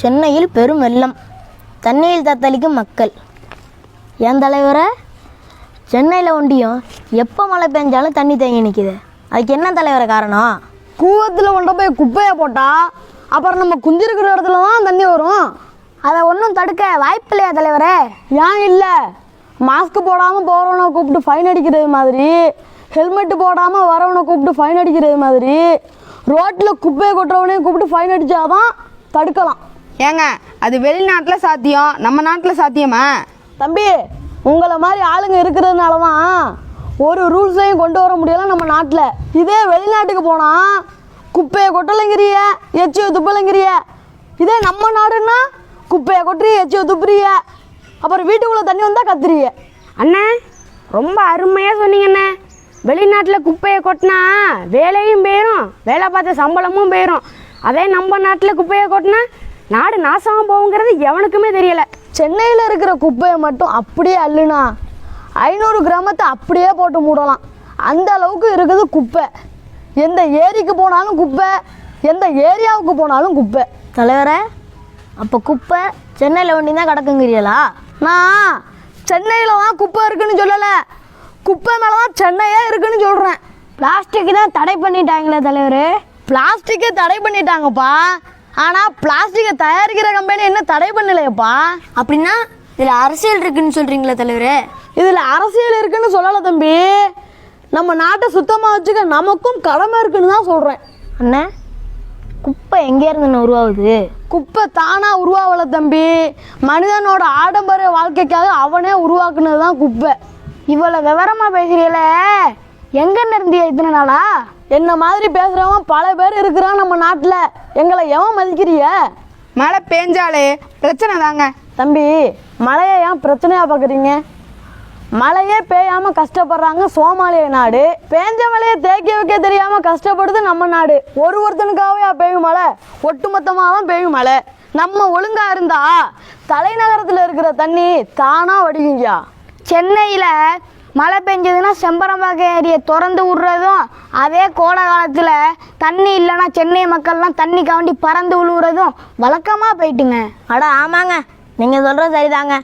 சென்னையில் பெரும் வெள்ளம், தண்ணீரில் தத்தளிக்கும் மக்கள். என் தலைவரை, சென்னையில் ஒண்டியும் எப்போ மழை பெஞ்சாலும் தண்ணி தேங்கி நிற்கிது. அதுக்கு என்ன தலைவரை காரணம்? கூவத்தில் கொண்டு போய் குப்பையை போட்டால் அப்புறம் நம்ம குந்திருக்கிற இடத்துல தான் தண்ணி வரும். அதை ஒன்றும் தடுக்க வாய்ப்பு இல்லையா தலைவரே? ஏன் இல்லை? மாஸ்க் போடாமல் போகிறவனை கூப்பிட்டு ஃபைன் அடிக்கிறது மாதிரி, ஹெல்மெட்டு போடாமல் வரவனை கூப்பிட்டு ஃபைன் அடிக்கிறது மாதிரி, ரோட்டில் குப்பையை கொட்டுறவனையும் கூப்பிட்டு ஃபைன் அடித்தாதான் தடுக்கலாம். ஏங்க, அது வெளிநாட்டில் சாத்தியம், நம்ம நாட்டில் சாத்தியமா? தம்பி, உங்களை மாதிரி ஆளுங்க இருக்கிறதுனால தான் ஒரு ரூல்ஸையும் கொண்டு வர முடியல நம்ம நாட்டில். இதே வெளிநாட்டுக்கு போனால் குப்பையை கொட்டலைங்கிறிய, எச்சியை துப்பலைங்கிறிய. இதே நம்ம நாடுன்னா குப்பையை கொட்டுறிய, எச்சியை துப்புறிய, அப்புறம் வீட்டுக்குள்ளே தண்ணி வந்தால் கத்துறிய. அண்ணே, ரொம்ப அருமையாக சொன்னீங்கண்ணே. வெளிநாட்டில் குப்பையை கொட்டினா வேலையும் போயிடும், வேலை பார்த்த சம்பளமும் போயிடும். அதே நம்ம நாட்டில் குப்பையை கொட்டினா நாடு நாசமாக போகுங்கிறது எவனுக்குமே தெரியலை. சென்னையில் இருக்கிற குப்பையை மட்டும் அப்படியே அள்ளுனா 500 கிராமத்தை அப்படியே போட்டு மூடலாம். அந்த அளவுக்கு இருக்குது குப்பை. எந்த ஏரிக்கு போனாலும் குப்பை, எந்த ஏரியாவுக்கு போனாலும் குப்பை. தலைவரை, அப்போ குப்பை சென்னையில் ஒண்டி தான் கிடக்குங்கிறீங்களா? நான் சென்னையில் தான் குப்பை இருக்குன்னு சொல்லலை, குப்பை மேலே தான் சென்னையே இருக்குன்னு சொல்கிறேன். பிளாஸ்டிக் தான் தடை பண்ணிட்டாங்களே தலைவர். பிளாஸ்டிக்கை தடை பண்ணிட்டாங்கப்பா, ஆனால் பிளாஸ்டிக்கை தயாரிக்கிற கம்பெனி என்ன தடை பண்ணலையப்பா. அப்படின்னா இதில் அரசியல் இருக்குன்னு சொல்கிறீங்களா தலைவர்? இதில் அரசியல் இருக்குன்னு சொல்லலை தம்பி, நம்ம நாட்டை சுத்தமாக வச்சுக்க நமக்கும் கடமை இருக்குன்னு தான் சொல்கிறேன். அண்ணா, குப்பை எங்கேருந்து உருவாகுது? குப்பை தானாக உருவாகலை தம்பி, மனிதனோட ஆடம்பர வாழ்க்கைக்காக அவனே உருவாக்குனது தான் குப்பை. இவ்வளோ விவரமாக பேசுகிறீங்கள, எங்கன்னு இருந்தியா இத்தனை நாளா? என்ன மாதிரி பேசுகிறவன் பல பேர் இருக்கிறான் நம்ம நாட்டில். எங்களை எவன் மதிக்கிறிய? மழை பெஞ்சாலே பிரச்சனை தாங்க. தம்பி, மழையை ஏன் பிரச்சனையாக பார்க்குறீங்க? மழையே பெய்யாமல் கஷ்டப்படுறாங்க சோமாலிய நாடு, பேஞ்ச மழையை தேக்கி வைக்க தெரியாமல் கஷ்டப்படுது நம்ம நாடு. ஒருத்தனுக்காகவே பெய்யும் மழை, ஒட்டுமொத்தமாக தான் பெய்யும் மழை. நம்ம ஒழுங்காக இருந்தா தலைநகரத்தில் இருக்கிற தண்ணி தானாக வடிக்குங்கயா. சென்னையில் மழை பெஞ்சதுன்னா செம்பரம்பாக்கம் ஏரியை திறந்து விட்றதும், அதே கோடை காலத்தில் தண்ணி இல்லைன்னா சென்னை மக்கள்லாம் தண்ணி காண்டி பறந்து விழுவுறதும் வழக்கமாக போயிட்டுங்க. அட ஆமாங்க, நீங்கள் சொல்கிறது சரிதாங்க.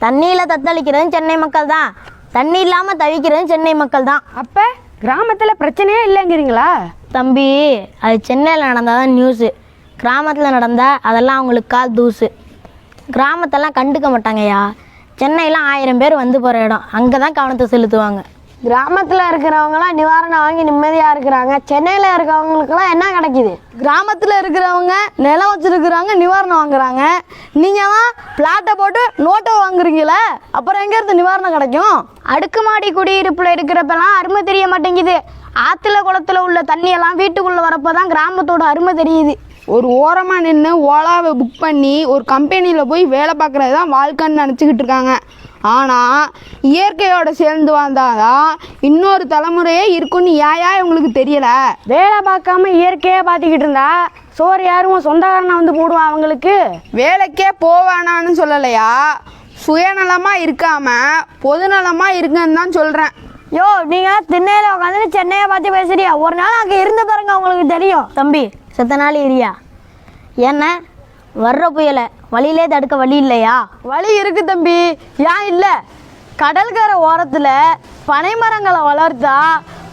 தண்ணியில் தத்தளிக்கிறதும் சென்னை மக்கள் தான், தண்ணி இல்லாமல் தவிக்கிறதும் சென்னை மக்கள் தான். அப்போ கிராமத்தில் பிரச்சனையே இல்லைங்கிறீங்களா? தம்பி, அது சென்னையில் நடந்தால் தான் நியூஸு, கிராமத்தில் நடந்தால் அதெல்லாம் அவங்களுக்கு கால் தூசு. கிராமத்தெல்லாம் கண்டுக்க மாட்டாங்கய்யா. சென்னையில் 1000 பேர் வந்து போகிற இடம், அங்கே தான் கவனத்தை செலுத்துவாங்க. கிராமத்தில் இருக்கிறவங்களாம் நிவாரணம் வாங்கி நிம்மதியாக இருக்கிறாங்க. சென்னையில் இருக்கிறவங்களுக்கெல்லாம் என்ன கிடைக்கிது? கிராமத்தில் இருக்கிறவங்க நிலம் வச்சுருக்குறாங்க, நிவாரணம் வாங்குறாங்க. நீங்கள் தான் பிளாட்டை போட்டு நோட்டை வாங்குறீங்களே, அப்புறம் எங்கேருந்து நிவாரணம் கிடைக்கும்? அடுக்குமாடி குடியிருப்பில் இருக்கிறப்பெல்லாம் அருமை தெரிய மாட்டேங்குது. ஆற்றுல குளத்தில் உள்ள தண்ணியெல்லாம் வீட்டுக்குள்ளே வரப்போ தான் கிராமத்தோட அருமை தெரியுது. ஒரு ஓரமாக நின்று ஓலாவை புக் பண்ணி ஒரு கம்பெனியில் போய் வேலை பார்க்குறது தான் வாழ்க்கைன்னு நினச்சிக்கிட்டு இருக்காங்க. ஆனால் இயற்கையோடு சேர்ந்து வந்தாதான் இன்னொரு தலைமுறையே இருக்குன்னு ஏன் இவங்களுக்கு தெரியலை? வேலை பார்க்காம இயற்கையாக பார்த்துக்கிட்டு இருந்தா சோறு யாரும் சொந்தக்காரனை வந்து போடுவான் அவங்களுக்கு. வேலைக்கே போவேனான்னு சொல்லலையா, சுயநலமாக இருக்காமல் பொதுநலமாக இருக்குன்னு தான் சொல்கிறேன். யோ, நீங்கள் திண்ணையில் உட்காந்து சென்னையை பார்த்து பேசுறியா? ஒரு நாள் அங்கே இருந்து பாருங்க, உங்களுக்கு தெரியும். தம்பி, செத்த நாள் ஏரியா என்ன வர்ற புயலை வழியிலே தடுக்க வழி இல்லையா? வழி இருக்கு தம்பி, ஏன் இல்லை? கடற்கரை ஓரத்தில் பனைமரங்களை வளர்த்தா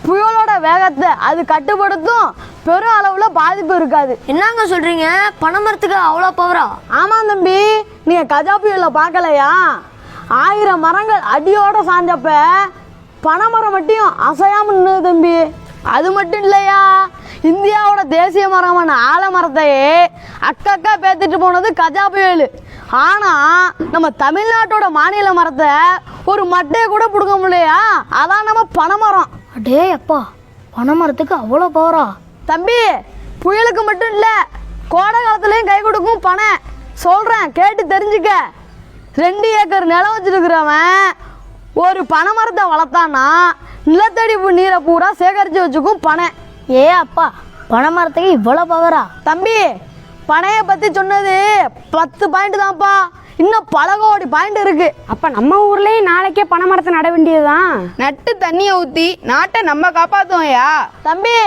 புயலோட வேகத்தை அது கட்டுப்படுத்தும், பெரும் அளவில் பாதிப்பு இருக்காது. என்னங்க சொல்கிறீங்க? பனைமரத்துக்கு அவ்வளோ பவரா? ஆமாம் தம்பி, நீங்கள் கஜா புயலை பார்க்கலையா? 1000 மரங்கள் அடியோட சாஞ்சப்ப பனைமரம் மட்டும் அசையாமல் நின்னுது தம்பி. அது மட்டும் இல்லையா, இந்தியாவோட தேசிய மரமான ஆலமரத்தையே அக்கா பேத்துட்டு போனது கஜா புயல். ஆனால் நம்ம தமிழ்நாட்டோட மாநில மரத்தை ஒரு மட்டையை கூட பிடுங்க முடியலையா, அதான் நம்ம பனைமரம். அடே அப்பா, பனைமரத்துக்கு அவ்வளோ பவரா? தம்பி, புயலுக்கு மட்டும் இல்லை, கோடை காலத்துலேயும் கை கொடுக்கும் பனை. சொல்கிறேன், கேட்டு தெரிஞ்சுக்க. 2 ஏக்கர் நிலம் வச்சுருக்கிறவன் ஒரு பனைமரத்தை வளர்த்தான்னா நிலத்தடி நீரை பூரா சேகரித்து வச்சுக்கும் பனை. ஏ அப்பா, பனைமரத்துக்கு இவ்வளோ பவரா? தம்பி, பனையை பற்றி சொன்னது 10 பாயிண்ட் தான்ப்பா, இன்னும் பல கோடி பாயிண்ட் இருக்குது. அப்போ நம்ம ஊர்லேயும் நாளைக்கே பனைமரத்தை நட வேண்டியதுதான். நட்டு தண்ணியை ஊற்றி நாட்டை நம்ம காப்பாற்றுவோம்யா. தம்பி,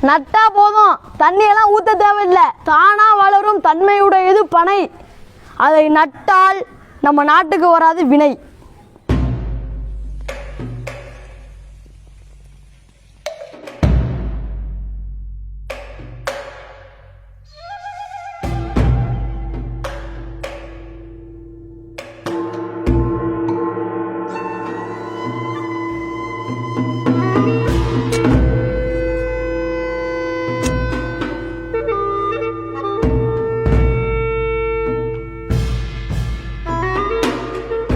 நட்டா போதும், தண்ணியெல்லாம் ஊற்ற தேவையில்லை. தானாக வளரும் தன்மையுடையது பனை. அதை நட்டால் நம்ம நாட்டுக்கு வராது வினை.